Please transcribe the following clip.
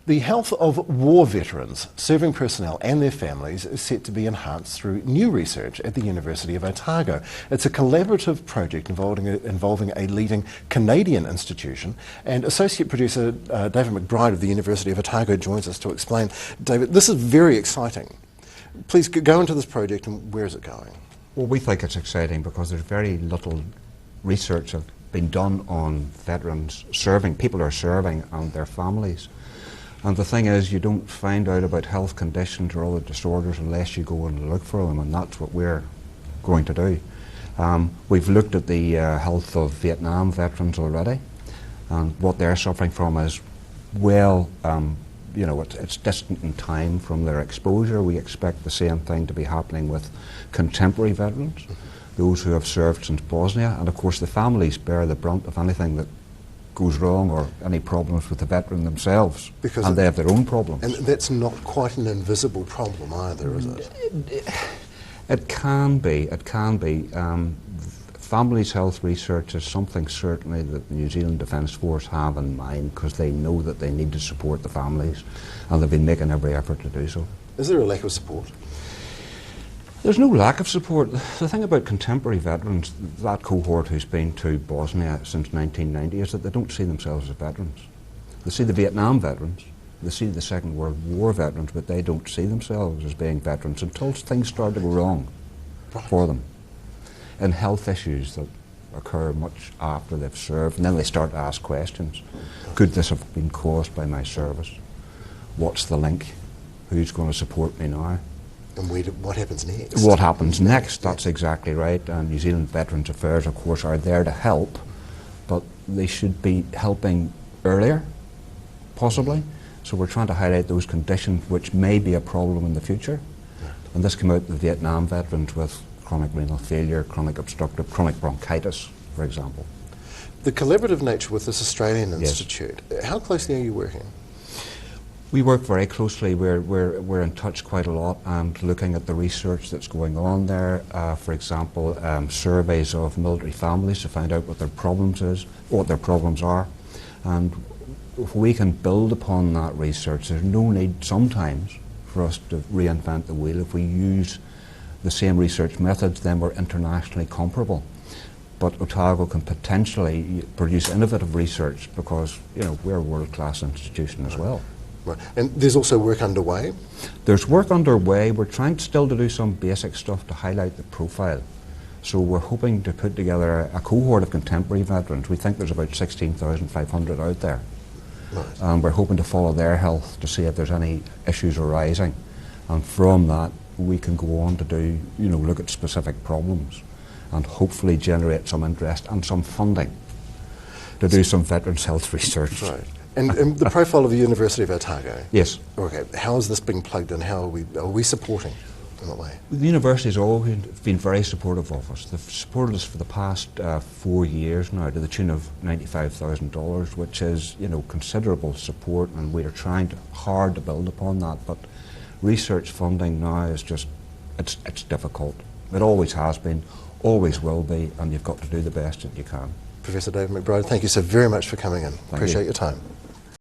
The health of war veterans, serving personnel and their families is set to be enhanced through new research at the University of Otago. It's a collaborative project involving a leading Canadian institution, and Associate Professor David McBride of the University of Otago joins us to explain. David, this is very exciting. Please go into this project, and where is it going? Well, we think it's exciting because there's very little research have been done on veterans serving, people who are serving and their families. And the thing is, you don't find out about health conditions or other disorders unless you go and look for them, and that's what we're going to do. We've looked at the health of Vietnam veterans already, and what they're suffering from is, well, you know, it's distant in time from their exposure. We expect the same thing to be happening with contemporary veterans, those who have served since Bosnia, and of course the families bear the brunt of anything that goes wrong or any problems with the veteran themselves, because and they have their own problems. And that's not quite an invisible problem either, is it? It can be, it can be. Families health research is something certainly that the New Zealand Defence Force have in mind, because they know that they need to support the families, and they've been making every effort to do so. Is there a lack of support? There's no lack of support. The thing about contemporary veterans, that cohort who's been to Bosnia since 1990, is that they don't see themselves as veterans. They see the Vietnam veterans, they see the Second World War veterans, but they don't see themselves as being veterans until things start to go wrong for them. And health issues that occur much after they've served, and then they start to ask questions. Could this have been caused by my service? What's the link? Who's going to support me now? And what happens next? What happens next, that's exactly right. And New Zealand Veterans Affairs, of course, are there to help, but they should be helping earlier, possibly. So we're trying to highlight those conditions which may be a problem in the future. And this came out of the Vietnam veterans with chronic renal failure, chronic obstructive, chronic bronchitis, for example. The collaborative nature with this Australian institute, how closely are you working? We work very closely. We're in touch quite a lot and looking at the research that's going on there. For example, surveys of military families to find out what their problems are. And if we can build upon that research, there's no need sometimes for us to reinvent the wheel. If we use the same research methods, then we're internationally comparable. But Otago can potentially produce innovative research because, you know, we're a world-class institution as well. Right. And there's also work underway? There's work underway. We're trying still to do some basic stuff to highlight the profile. So we're hoping to put together a cohort of contemporary veterans. We think there's about 16,500 out there. Nice. And we're hoping to follow their health to see if there's any issues arising. And from that, we can go on to do, you know, look at specific problems and hopefully generate some interest and some funding to do some veterans health research. Right. And the profile of the University of Otago? Yes. Okay. How is this being plugged in? How are we supporting in that way? The university has always been very supportive of us. They've supported us for the past 4 years now to the tune of $95,000, which is, you know, considerable support, and we are trying hard to build upon that. But research funding now is just, it's difficult. It always has been, always will be, and you've got to do the best that you can. Professor David McBride, thank you so very much for coming in. Appreciate your time.